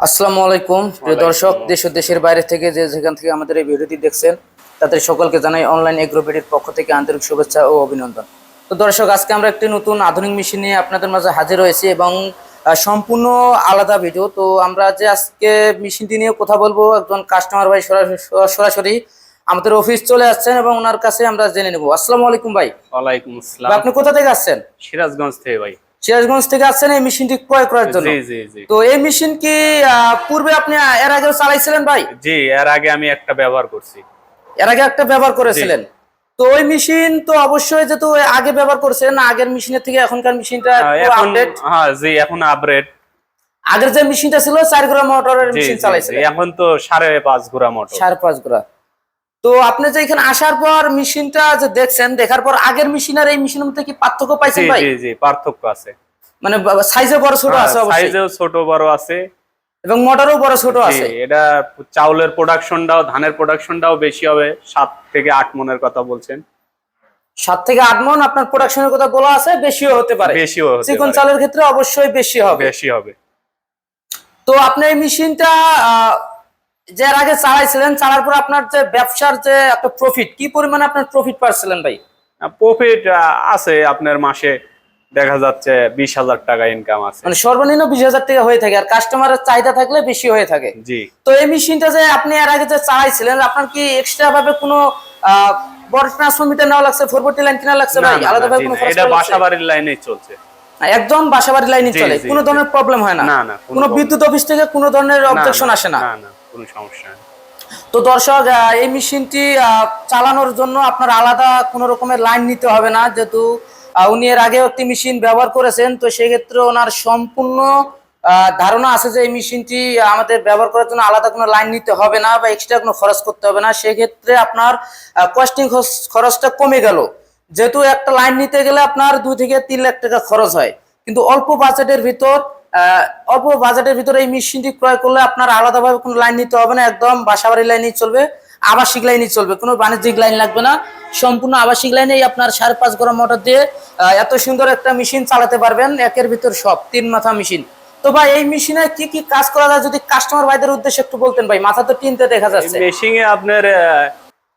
আসসালামু আলাইকুম প্রিয় দর্শক, দেশ ও দেশের বাইরে থেকে যেখান থেকে আমাদের এই ভিডিওটি দেখছেন তাদের সকলকে জানাই অনলাইন এগ্রোবেডির পক্ষ থেকে আন্তরিক শুভেচ্ছা ও অভিনন্দন। তো দর্শক, আজকে আমরা একটি নতুন আধুনিক মেশিন নিয়ে আপনাদের মাঝে হাজির হয়েছি এবং সম্পূর্ণ আলাদা ভিডিও। তো আমরা যে আজকে মেশিনটি নিয়ে কথা বলবো, একজন কাস্টমার ভাই সরাসরি আমাদের অফিস চলে আসছেন এবং ওনার কাছে আমরা জেনে নেব। আসসালামু আলাইকুম ভাই। ওয়ালাইকুম আসসালাম। আপনি কোথা থেকে আসছেন? সিরাজগঞ্জ থেকে ভাই। সিরাজগঞ্জ থেকে আসছেন এই মেশিনটি ক্রয় করার জন্য? জি জি জি। তো এই মেশিন কি পূর্বে আপনি এর আগে চালাইছিলেন ভাই? জি, এর আগে আমি একটা ব্যবহার করছি। এর আগে একটা ব্যবহার করেছিলেন? তো ওই মেশিন তো অবশ্যই, যেহেতু আগে ব্যবহার করেছিলেন, আগের মেশিনের থেকে এখনকার মেশিনটা একটু আপডেট। হ্যাঁ জি, এখন আপডেট। আগের যে মেশিনটা ছিল 4 ঘোড়া মোটরের মেশিন চালাইছিলেন, এখন তো 5.5 ঘোড়া মোটর। 5.5 ঘোড়া। তো আপনি যে এখানে আসার পর মেশিনটা যে দেখছেন, দেখার পর আগের মেশিন আর এই মেশিনের মধ্যে কি পার্থক্য পাইছেন ভাই? জি জি, পার্থক্য আছে। মানে সাইজে বড় ছোট আছে? অবশ্যই সাইজেও ছোট বড় আছে এবং মোটরও বড় ছোট আছে। এটা চাউলের প্রোডাকশনটাও, ধানের প্রোডাকশনটাও বেশি হবে। 7 থেকে 8 মনের কথা বলছেন। 7 থেকে 8 মন আপনার প্রোডাকশনের কথা বলা আছে, বেশিও হতে পারে। বেশিও হতে পারে। চিকন চালের ক্ষেত্রে অবশ্যই বেশি হবে। বেশি হবে। তো আপনি এই মেশিনটা যে এর আগে চালাইছিলেন, চালার পর আপনার যে ব্যবসার যে একটা প্রফিট, কি পরিমাণে আপনার প্রফিট পাচ্ছিলেন ভাই? প্রফিট আছে আপনার মাসে দেখা যাচ্ছে 20,000 টাকা ইনকাম আছে। মানে সর্বনিম্ন 20,000 টাকা হয়ে থাকে, আর কাস্টমারের চাহিদা থাকলে বেশি হয়ে থাকে। জি। তো এই মেশিনটা যে আপনি এর আগে যে চালাইছিলেন, আপনার কি এক্সট্রা ভাবে কোনো বড় ট্রান্সফরমার নেওয়া লাগছে, 440 লাইন কিনা লাগছে ভাই? আলাদা ভাবে কোনো খরচ? এটা বাসাবাড়ির লাইনেই চলছে। একদম বাসাবাড়ির লাইনে চলে, কোনো ধরনের প্রবলেম হয় না? না, কোনো বিদ্যুৎ অফিস থেকে কোনো ধরনের অবজেকশন আসে না? না না, কোনো সমস্যা নেই। তো দর্শক, এই মেশিনটি চালানোর জন্য আপনার আলাদা কোনো রকমের লাইন নিতে হবে না, যেহেতু উনি এর আগেও একটি মেশিন ব্যবহার করেছেন। তো সেক্ষেত্রে ওনার সম্পূর্ণ ধারণা আছে যে এই মেশিনটি আমাদের ব্যবহার করার জন্য আলাদা কোনো লাইন নিতে হবে না বা এক্সট্রা কোনো খরচ করতে হবে না। সেক্ষেত্রে আপনার কস্টিং খরচটা কমে গেল, যেহেতু একটা লাইন নিতে গেলে আপনার 2 থেকে 3 লাখ টাকা খরচ হয়। কিন্তু অল্প বাজেটের ভিতরে এই মেশিনটি ক্রয় করলে আপনার আলাদাভাবে কোনো লাইন নিতে হবে না, একদম বাসাবাড়ির লাইনেই চলবে, আবাসিক লাইনেই চলবে, কোনো বাণিজ্যিক লাইন লাগবে না। সম্পূর্ণ আবাসিক লাইনেই আপনার 5.5 ঘোড়া মোটর দিয়ে এত সুন্দর একটা মেশিন চালাতে পারবেন, একের ভিতর সব, 3 মাথা মেশিন। তো ভাই, এই মেশিনে কি কি কাজ করা যায় যদি কাস্টমার ভাইদের উদ্দেশ্যে একটু বলতেন ভাই? মাথা তো টিনতে দেখা যাচ্ছে। মেশিনে আপনার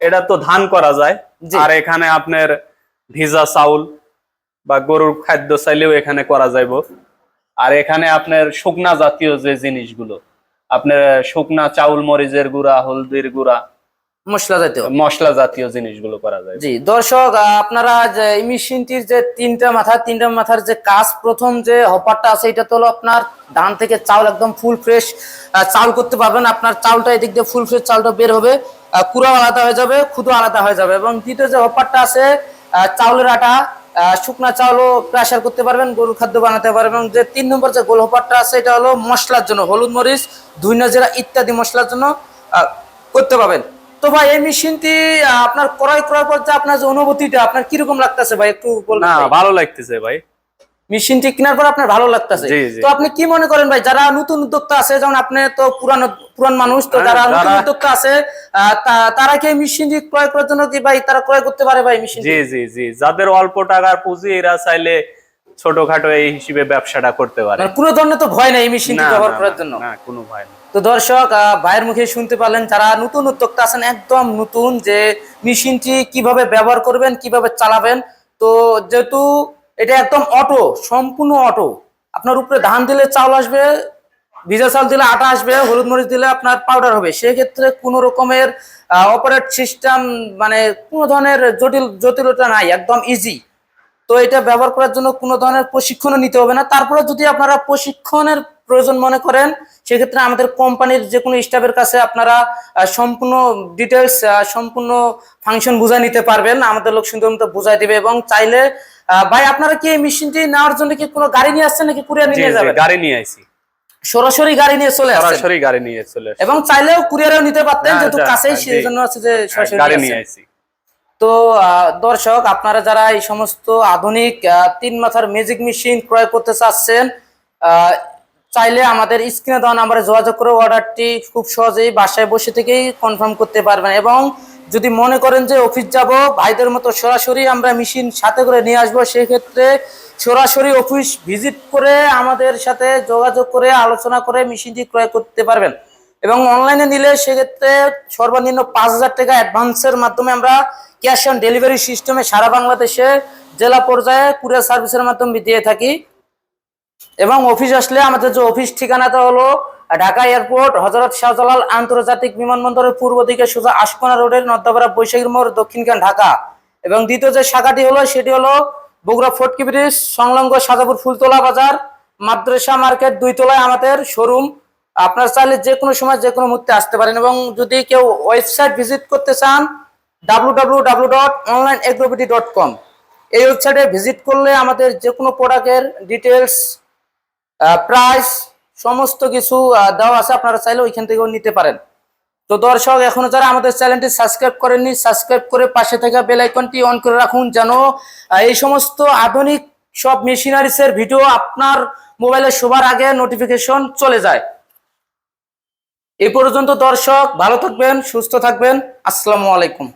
এটা তো ধান করা যায়, আর এখানে আপনার ভিজা চাউল বা গরুর খাদ্য চাইলেও এখানে করা যাইব। আর এখানে আপনার শুকনা জাতীয় যে জিনিসগুলো, আপনার শুকনা চাউল, মরিচের গুঁড়া, হলদির গুঁড়া, মশলা জাতীয় জিনিসগুলো করা যায়। জি দর্শক, আপনারা যে এই মেশিনটির যে তিনটা মাথার যে কাজ, প্রথম যে হপারটা আছে, এটা তো হলো আপনার ধান থেকে চাউল একদম ফুল ফ্রেশ চাউল করতে পারবেন। আপনার চাউলটা এদিক দিয়ে ফুল ফ্রেশ চাউলটা বের হবে, কুড়াও আলাদা হয়ে যাবে, খুদও আলাদা হয়ে যাবে। এবং দ্বিতীয় যে হপারটা আছে, চাউলের আটা, শুকনা চাউলও ক্রাশার করতে পারবেন, গরুর খাদ্য বানাতে পারবেন। এবং যে 3 নম্বর যে গোল হপারটা আছে, এটা হলো মশলার জন্য, হলুদ, মরিচ, ধনিয়া, জিরা ইত্যাদি মশলার জন্য করতে পারবেন। তো ভাই, এই মেশিনটি আপনার ক্রয় করার পর যে আপনার যে অনুভূতিটা, আপনার কিরকম লাগতেছে ভাই, একটু বলবেন? না, ভালো লাগতেছে ভাই, মেশিনটি কেনার পর আপনার ভালো লাগতেছে। তো আপনি কি মনে করেন ভাই, যারা নতুন উদ্যোক্তা আছে, যেমন আপনি তো পুরান মানুষ, তো যারা নতুন উদ্যোক্তা আছে তারা কি এই মেশিনটি ক্রয় করার জন্য কি ভাই তারা ক্রয় করতে পারে ভাই মেশিন? জি জি জি, যাদের অল্প টাকার পুঁজি, এরা চাইলে ছোটখাটো এই হিসেবে ব্যবসাটা করতে পারে। কোনো ধরনের তো ভয় নাই এই মেশিনটি ব্যবহার করার জন্য? না, কোনো ভয় নেই। তো দর্শক, ভাইয়ের মুখে শুনতে পারলেন, যারা নতুন উদ্যোক্তা আছেন, একদম নতুন, যে মেশিনটি কিভাবে ব্যবহার করবেন, কিভাবে চালাবেন। তো যেহেতু এটা একদম অটো, সম্পূর্ণ অটো, আপনার উপরে ধান দিলে চাউল আসবে, ভিজা চাউল দিলে আটা আসবে, হলুদ মরিচ দিলে আপনার পাউডার হবে। সেক্ষেত্রে কোনো রকমের অপারেট সিস্টেম, মানে কোনো ধরনের জটিলতা নাই, একদম ইজি। তো এটা ব্যবহার করার জন্য কোনো ধরনের প্রশিক্ষণও নিতে হবে না। তারপরে যদি আপনারা প্রশিক্ষণের প্রয়োজন মনে করেন, সেক্ষেত্রে আমাদের কোম্পানির যে কোনো স্টাফের কাছে আপনারা সম্পূর্ণ ডিটেলস, সম্পূর্ণ ফাংশন বুঝাই নিতে পারবেন, আমাদের লোক সুন্দর মতো বুঝাই দিবে। এবং চাইলে ভাই, আপনারা কি এই মেশিনটি নেওয়ার জন্য কি কোনো গাড়ি নিয়ে আসছেন নাকি কুরিয়ার নিয়ে যাবেন? গাড়ি নিয়ে আইছি, সরাসরি গাড়ি নিয়ে চলে আসছেন? সরাসরি গাড়ি নিয়ে চলে আসছি। এবং চাইলেও কুরিয়ারেও নিতে পারতেন, যেহেতু কাছেই, সেই জন্য আছে যে সরাসরি গাড়ি নিয়ে আইছি। তো দর্শক, আপনারা যারা এই সমস্ত আধুনিক 3 মাথার ম্যাজিক মেশিন ক্রয় করতে চাচ্ছেন, চাইলে আমাদের স্ক্রিনে দেওয়া নাম্বারে যোগাযোগ করে অর্ডারটি খুব সহজেই বাসায় বসে থেকেই কনফার্ম করতে পারবেন। এবং যদি মনে করেন যে অফিস যাব, ভাইদের মতো সরাসরি আমরা মেশিন সাথে করে নিয়ে আসবো, সেক্ষেত্রে সরাসরি অফিস ভিজিট করে আমাদের সাথে যোগাযোগ করে আলোচনা করে মেশিনটি ক্রয় করতে পারবেন। এবং অনলাইনে নিলে সেক্ষেত্রে সর্বনিম্ন 5,000 টাকা অ্যাডভান্সের মাধ্যমে আমরা ক্যাশ অন ডেলিভারি সিস্টেমে সারা বাংলাদেশে জেলা পর্যায়ে কুরিয়ার সার্ভিসের মাধ্যমে দিয়ে থাকি। এবং অফিস আসলে আমাদের যে অফিস ঠিকানাটা হলো ঢাকা এয়ারপোর্ট হযরত শাহজালাল আন্তর্জাতিক বিমানবন্দরের পূর্ব দিকে সোজা আশকোনা রোডের নর্দাপাড়া বৈশাখী মোড় দক্ষিণখান ঢাকা। এবং দ্বিতীয় যে শাখাটি হলো সেটি হলো বগুড়া ফটকি ব্রিজ সংলগ্ন সাজাপুর ফুলতলা বাজার মাদ্রাসা মার্কেট 2 তলায় আমাদের শোরুম। আপনার চাইলে যে কোনো সময় যে কোনো মুহূর্তে আসতে পারেন। এবং যদি কেউ ওয়েবসাইট ভিজিট করতে চান www.onlineagrobidy.com, এই ওয়েবসাইটে ভিজিট করলে আমাদের যে কোনো প্রোডাক্টের ডিটেলস, প্রাইস সমস্ত কিছু দেওয়া আছে, আপনারা চাইলে ওইখান থেকেও নিতে পারেন। তো দর্শক, এখনো যারা আমাদের চ্যানেলটি সাবস্ক্রাইব করেননি, সাবস্ক্রাইব করে পাশে থাকা বেল আইকনটি অন করে রাখুন, যেন এই সমস্ত আধুনিক সব মেশিনারিজের ভিডিও আপনার মোবাইলে সবার আগে নোটিফিকেশন চলে যায়। এই পর্যন্ত দর্শক, ভালো থাকবেন, সুস্থ থাকবেন। আসসালামু আলাইকুম।